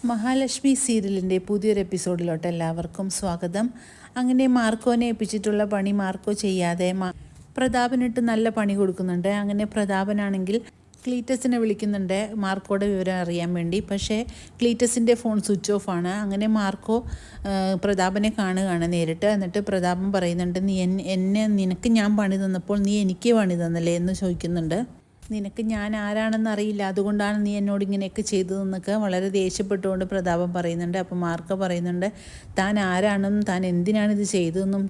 മഹാലക്ഷ്മി സീരിയലിൻ്റെ പുതിയൊരു എപ്പിസോഡിലോട്ട് എല്ലാവർക്കും സ്വാഗതം. അങ്ങനെ മാർക്കോനെ ഏൽപ്പിച്ചിട്ടുള്ള പണി മാർക്കോ ചെയ്യാതെ പ്രതാപനിട്ട് നല്ല പണി കൊടുക്കുന്നുണ്ട്. അങ്ങനെ പ്രതാപനാണെങ്കിൽ ക്ലീറ്റസിനെ വിളിക്കുന്നുണ്ട് മാർക്കോയുടെ വിവരം അറിയാൻ വേണ്ടി. പക്ഷേ ക്ലീറ്റസിൻ്റെ ഫോൺ സ്വിച്ച് ഓഫ് ആണ്. അങ്ങനെ മാർക്കോ പ്രതാപനെ കാണുകയാണ് നേരിട്ട്. എന്നിട്ട് പ്രതാപൻ പറയുന്നുണ്ട്, നിനക്ക് ഞാൻ പണി തന്നപ്പോൾ നീ എനിക്ക് പണി തന്നല്ലേ എന്ന് ചോദിക്കുന്നുണ്ട്. നിനക്ക് ഞാൻ ആരാണെന്ന് അറിയില്ല, അതുകൊണ്ടാണ് നീ എന്നോട് ഇങ്ങനെയൊക്കെ ചെയ്തതെന്നൊക്കെ വളരെ ദേഷ്യപ്പെട്ടുകൊണ്ട് പ്രതാപൻ പറയുന്നുണ്ട്. അപ്പോൾ മാർക്കോ പറയുന്നുണ്ട്, താൻ ആരാണെന്നും താൻ എന്തിനാണ് ഇത് ചെയ്തതെന്നും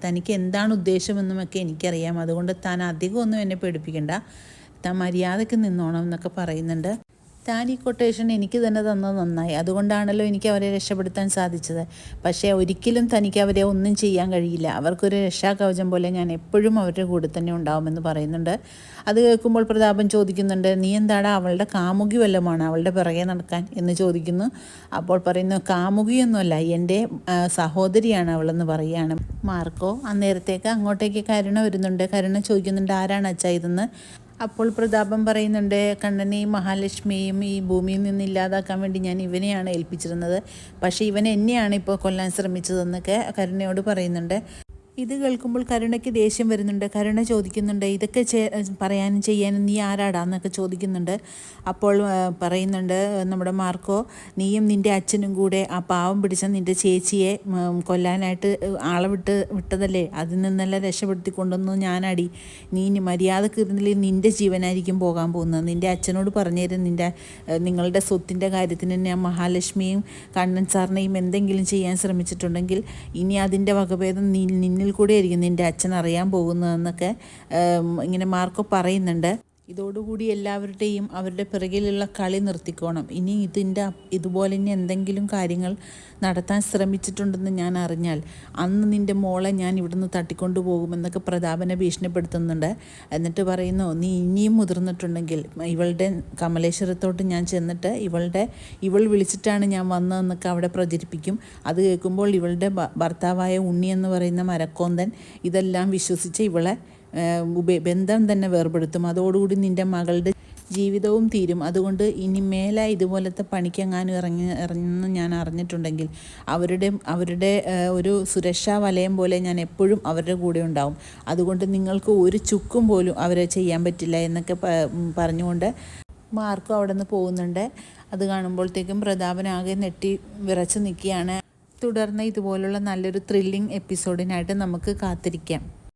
തനിക്ക് എന്താണ് ഉദ്ദേശമെന്നുമൊക്കെ എനിക്കറിയാം. അതുകൊണ്ട് താൻ അധികമൊന്നും എന്നെ പേടിപ്പിക്കണ്ട, താൻ മര്യാദയ്ക്ക് നിന്നോണം എന്നൊക്കെ പറയുന്നുണ്ട്. താൻ ഈ കൊട്ടേഷൻ എനിക്ക് തന്നെ തന്നത് നന്നായി, അതുകൊണ്ടാണല്ലോ എനിക്ക് അവരെ രക്ഷപ്പെടുത്താൻ സാധിച്ചത്. പക്ഷേ ഒരിക്കലും തനിക്ക് അവരെ ഒന്നും ചെയ്യാൻ കഴിയില്ല. അവർക്കൊരു രക്ഷാകവചം പോലെ ഞാൻ എപ്പോഴും അവരുടെ കൂടെ തന്നെ ഉണ്ടാവുമെന്ന് പറയുന്നുണ്ട്. അത് കേൾക്കുമ്പോൾ പ്രതാപൻ ചോദിക്കുന്നുണ്ട്, നീ എന്താടാ അവളുടെ കാമുകി വല്ലതുമാണ് അവളുടെ പിറകെ നടക്കാൻ എന്ന് ചോദിക്കുന്നു. അപ്പോൾ പറയുന്നു, കാമുകിയൊന്നുമല്ല, എൻ്റെ സഹോദരിയാണ് അവളെന്ന് പറയുകയാണ് മാർക്കോ. അന്നേരത്തേക്ക് അങ്ങോട്ടേക്ക് കരുണ വരുന്നുണ്ട്. കരുണ ചോദിക്കുന്നുണ്ട്, ആരാണ് അച്ഛാ ഇതെന്ന്. അപ്പോൾ പ്രതാപൻ പറയുന്നുണ്ട്, കണ്ണനെയും മഹാലക്ഷ്മിയെയും ഈ ഭൂമിയിൽ നിന്ന് ഇല്ലാതാക്കാൻ വേണ്ടി ഞാൻ ഇവനെയാണ് ഏൽപ്പിച്ചിരുന്നത്, പക്ഷേ ഇവൻ എന്നെയാണ് ഇപ്പോൾ കൊല്ലാൻ ശ്രമിച്ചതെന്നൊക്കെ കരുണയോട് പറയുന്നുണ്ട്. ഇത് കേൾക്കുമ്പോൾ കരുണയ്ക്ക് ദേഷ്യം വരുന്നുണ്ട്. കരുണ ചോദിക്കുന്നുണ്ട്, ഇതൊക്കെ പറയാനും ചെയ്യാനും നീ ആരാടാന്നൊക്കെ ചോദിക്കുന്നുണ്ട്. അപ്പോൾ പറയുന്നുണ്ട് നമ്മുടെ മാർക്കോ, നീയും നിൻ്റെ അച്ഛനും കൂടെ ആ പാവം പിടിച്ച നിൻ്റെ ചേച്ചിയെ കൊല്ലാനായിട്ട് ആളെ വിട്ടതല്ലേ, അതിൽ നിന്നെല്ലാം രക്ഷപ്പെടുത്തി കൊണ്ടുവന്നു ഞാനടി. നീ മര്യാദക്ക് ഇരുന്നില്ലെങ്കിൽ നിൻ്റെ ജീവനായിരിക്കും പോകാൻ പോകുന്നത്. നിൻ്റെ അച്ഛനോട് പറഞ്ഞുതരും, നിങ്ങളുടെ സ്വത്തിൻ്റെ കാര്യത്തിന് ഞാൻ മഹാലക്ഷ്മിയും കണ്ണൻ സാറിനെയും എന്തെങ്കിലും ചെയ്യാൻ ശ്രമിച്ചിട്ടുണ്ടെങ്കിൽ ഇനി അതിൻ്റെ വകഭേദം നിന്നിൽ കൂടെ ആയിരിക്കും നിൻ്റെ അച്ഛൻ അറിയാൻ പോകുന്നതെന്നൊക്കെ ഇങ്ങനെ മാർക്കോ പറയുന്നുണ്ട്. ഇതോടുകൂടി എല്ലാവരുടെയും അവരുടെ പിറകിലുള്ള കളി നിർത്തിക്കോണം. ഇനി ഇതുപോലെ ഇനി എന്തെങ്കിലും കാര്യങ്ങൾ നടത്താൻ ശ്രമിച്ചിട്ടുണ്ടെന്ന് ഞാൻ അറിഞ്ഞാൽ അന്ന് നിൻ്റെ മോളെ ഞാൻ ഇവിടുന്ന് തട്ടിക്കൊണ്ടു പോകുമെന്നൊക്കെ പ്രതാപനെ ഭീഷണിപ്പെടുത്തുന്നുണ്ട്. എന്നിട്ട് പറയുന്നു, നീ ഇനിയും മുതിർന്നിട്ടുണ്ടെങ്കിൽ ഇവളുടെ കമലേശ്വരത്തോട്ട് ഞാൻ ചെന്നിട്ട് ഇവൾ വിളിച്ചിട്ടാണ് ഞാൻ വന്നതെന്നൊക്കെ അവിടെ പ്രചരിപ്പിക്കും. അത് കേൾക്കുമ്പോൾ ഇവളുടെ ഭർത്താവായ ഉണ്ണി എന്ന് പറയുന്ന മരക്കോന്തൻ ഇതെല്ലാം വിശ്വസിച്ച് ഇവളെ ബന്ധം തന്നെ വേർപെടുത്തും. അതോടുകൂടി നിൻ്റെ മകളുടെ ജീവിതവും തീരും. അതുകൊണ്ട് ഇനി മേലെ ഇതുപോലത്തെ പണിക്കെങ്ങാനും ഇറങ്ങുന്ന ഞാൻ അറിഞ്ഞിട്ടുണ്ടെങ്കിൽ അവരുടെ ഒരു സുരക്ഷാ വലയം പോലെ ഞാൻ എപ്പോഴും അവരുടെ കൂടെ ഉണ്ടാവും. അതുകൊണ്ട് നിങ്ങൾക്ക് ഒരു ചുക്കും പോലും അവരെ ചെയ്യാൻ പറ്റില്ല എന്നൊക്കെ പറഞ്ഞുകൊണ്ട് മാർക്കോ അവിടെ നിന്ന് പോകുന്നുണ്ട്. അത് കാണുമ്പോഴത്തേക്കും പ്രതാപനാകെ നെട്ടി വിറച്ച് നിൽക്കുകയാണ്. തുടർന്ന് ഇതുപോലുള്ള നല്ലൊരു ത്രില്ലിംഗ് എപ്പിസോഡിനായിട്ട് നമുക്ക് കാത്തിരിക്കാം.